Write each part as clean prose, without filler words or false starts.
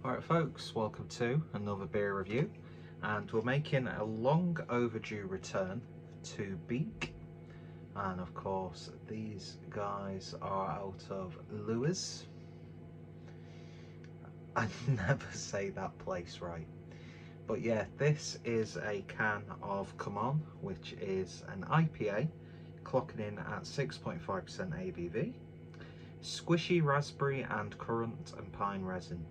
Alright folks, welcome to another beer review, and we're making a long overdue return to Beak, and of course these guys are out of Lewis. I never say that place right, but yeah, this is a can of Come On, which is an IPA clocking in at 6.5% ABV, squishy raspberry and currant and pine resin,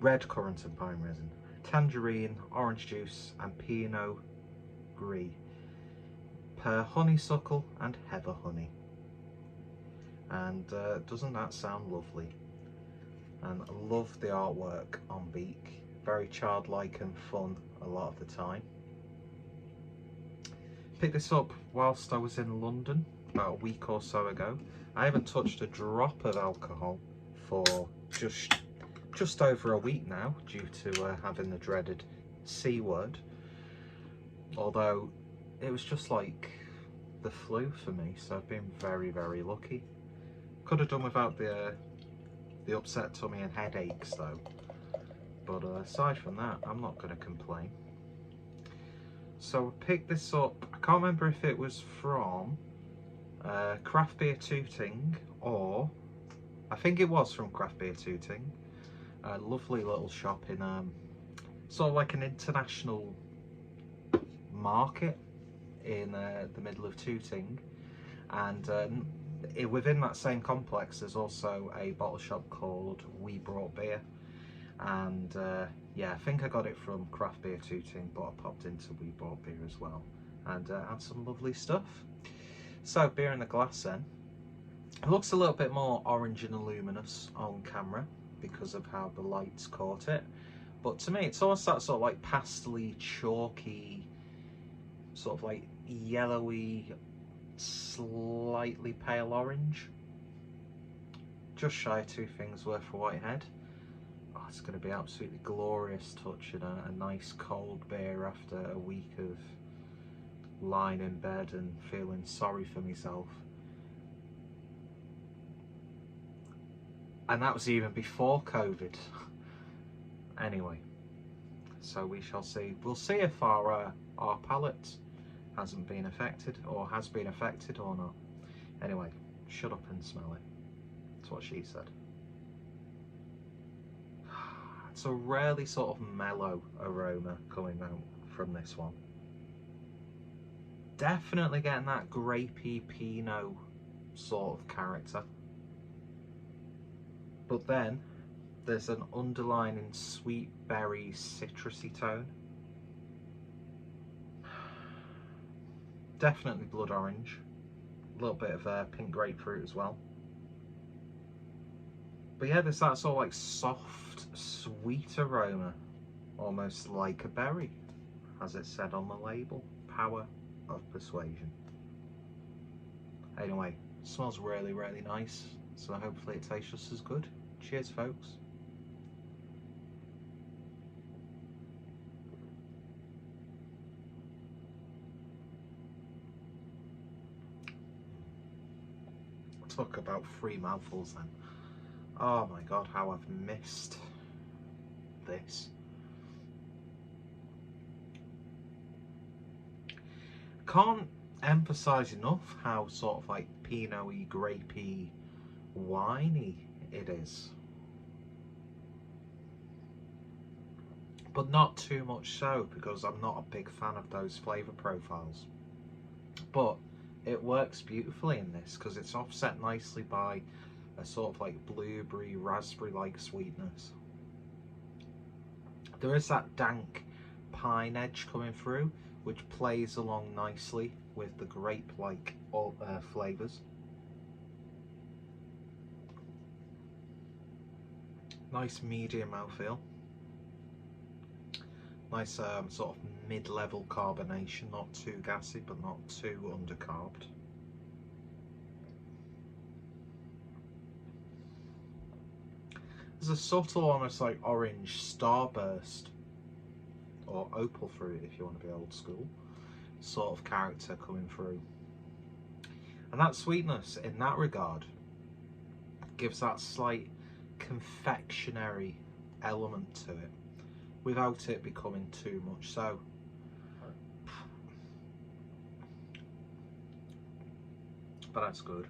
red currant and pine resin, tangerine, orange juice and Pinot Gris, per honeysuckle and heather honey. And doesn't that sound lovely? And I love the artwork on Beak, very childlike and fun a lot of the time. Picked this up whilst I was in London about a week or so ago. I haven't touched a drop of alcohol for just over a week now, due to having the dreaded C word, although it was just like the flu for me, so I've been very lucky. Could have done without the upset tummy and headaches though, but aside from that I'm not going to complain. So I picked this up, I can't remember if it was from Craft Beer Tooting, or I think it was from Craft Beer Tooting. A lovely little shop in sort of like an international market in the middle of Tooting, and within that same complex there's also a bottle shop called We Brought Beer, and yeah, I think I got it from Craft Beer Tooting, but I popped into We Brought Beer as well and had some lovely stuff. So beer in the glass then. It looks a little bit more orange and luminous on camera because of how the lights caught it, but to me it's almost that sort of like pastel-y, chalky, sort of like yellowy, slightly pale orange, just shy of 2 fingers worth of Whitehead. Oh, it's going to be absolutely glorious touching a nice cold beer after a week of lying in bed and feeling sorry for myself. And that was even before COVID. Anyway, so we shall see. We'll see if our palate hasn't been affected, or has been affected or not. Anyway, shut up and smell it. That's what she said. It's a really sort of mellow aroma coming out from this one. Definitely getting that grapey Pinot sort of character. But then there's an underlining sweet berry citrusy tone. Definitely blood orange. A little bit of pink grapefruit as well. But yeah, there's that sort of like soft, sweet aroma, almost like a berry, as it said on the label. Power of persuasion. Anyway, smells really nice, so hopefully it tastes just as good. Cheers folks. Took about 3 mouthfuls then. Oh my god, how I've missed this. Can't emphasize enough how sort of like Pinot-y, grapey, winey it is, but not too much so, because I'm not a big fan of those flavour profiles. But it works beautifully in this because it's offset nicely by a sort of like blueberry, raspberry-like sweetness. There is that dank pine edge coming through, which plays along nicely with the grape-like flavours. Nice medium mouthfeel. Nice sort of mid-level carbonation, not too gassy but not too undercarbed. There's a subtle, almost like orange starburst, or opal fruit if you want to be old school, sort of character coming through. And that sweetness in that regard gives that slight confectionery element to it without it becoming too much so. But that's good.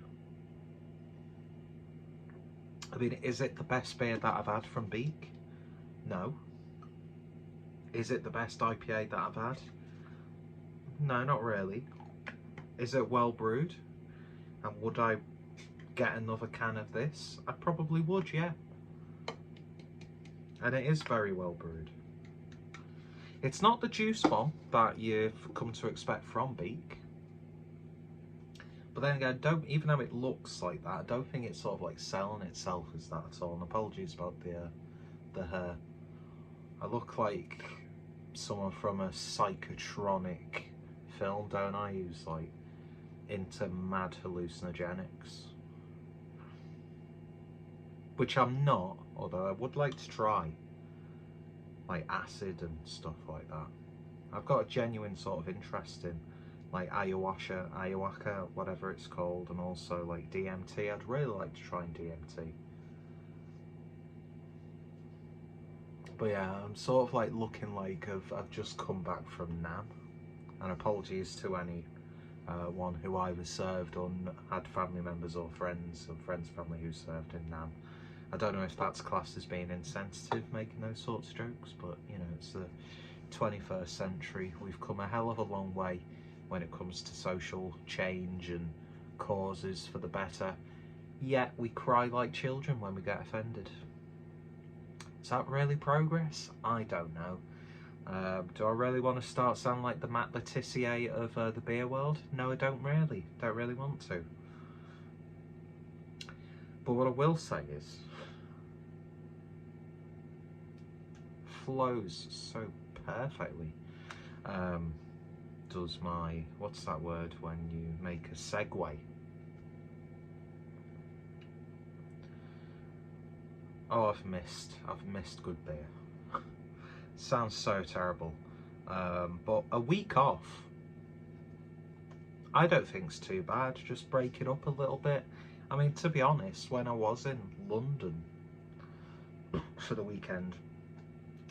I mean, is it the best beer that I've had from Beak? No. Is it the best IPA that I've had? No, not really. Is it well brewed? And would I get another can of this? I probably would, yeah. And it is very well brewed. It's not the juice bomb that you've come to expect from Beak. But then again, even though it looks like that, I don't think it's sort of like selling itself as that at all. And apologies about the hair. I look like someone from a psychotronic film, don't I? Who's like into mad hallucinogenics. Which I'm not, although I would like to try. Like acid and stuff like that. I've got a genuine sort of interest in like ayahuasca, whatever it's called, and also like DMT. I'd really like to try DMT. But yeah, I'm sort of like looking like I've just come back from NAM. And apologies to any one who either served or had family members or friends family who served in NAM. I don't know if that's classed as being insensitive, making those sorts of jokes, but you know, it's the 21st century. We've come a hell of a long way when it comes to social change and causes for the better, yet we cry like children when we get offended. Is that really progress? I don't know. Do I really want to start sounding like the Matt Letizia of the beer world? No, I don't really want to. But what I will say is, flows so perfectly. Does my, what's that word when you make a segue? Oh, I've missed good beer. Sounds so terrible. But a week off, I don't think it's too bad. Just break it up a little bit. I mean, to be honest, when I was in London for the weekend,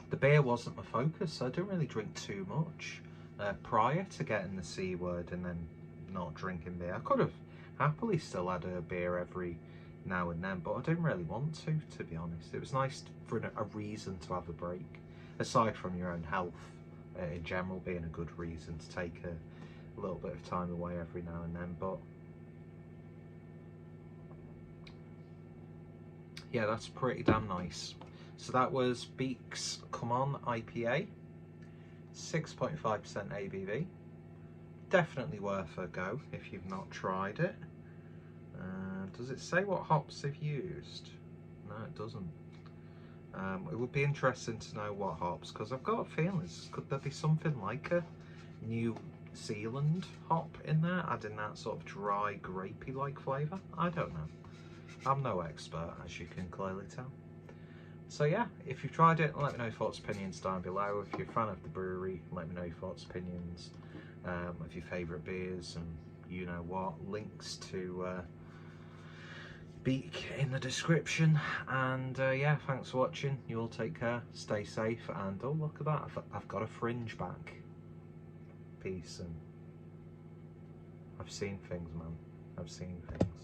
the beer wasn't my focus, so I didn't really drink too much prior to getting the C word and then not drinking beer. I could have happily still had a beer every now and then, but I didn't really want to be honest. It was nice for a reason to have a break, aside from your own health in general being a good reason to take a little bit of time away every now and then. But yeah, that's pretty damn nice. So that was Beak's Come On IPA, 6.5% ABV. Definitely worth a go if you've not tried it. Does it say what hops they've used? No, it doesn't. It would be interesting to know what hops, because I've got a feeling, could there be something like a New Zealand hop in there, adding that sort of dry, grapey-like flavour? I don't know. I'm no expert, as you can clearly tell. So yeah, if you've tried it, let me know your thoughts, opinions down below. If you're a fan of the brewery, let me know your thoughts, opinions of your favourite beers and you know what. Links to Beak in the description. And yeah, thanks for watching. You all take care, stay safe, and oh look at that, I've got a fringe back. Peace, and I've seen things, man. I've seen things.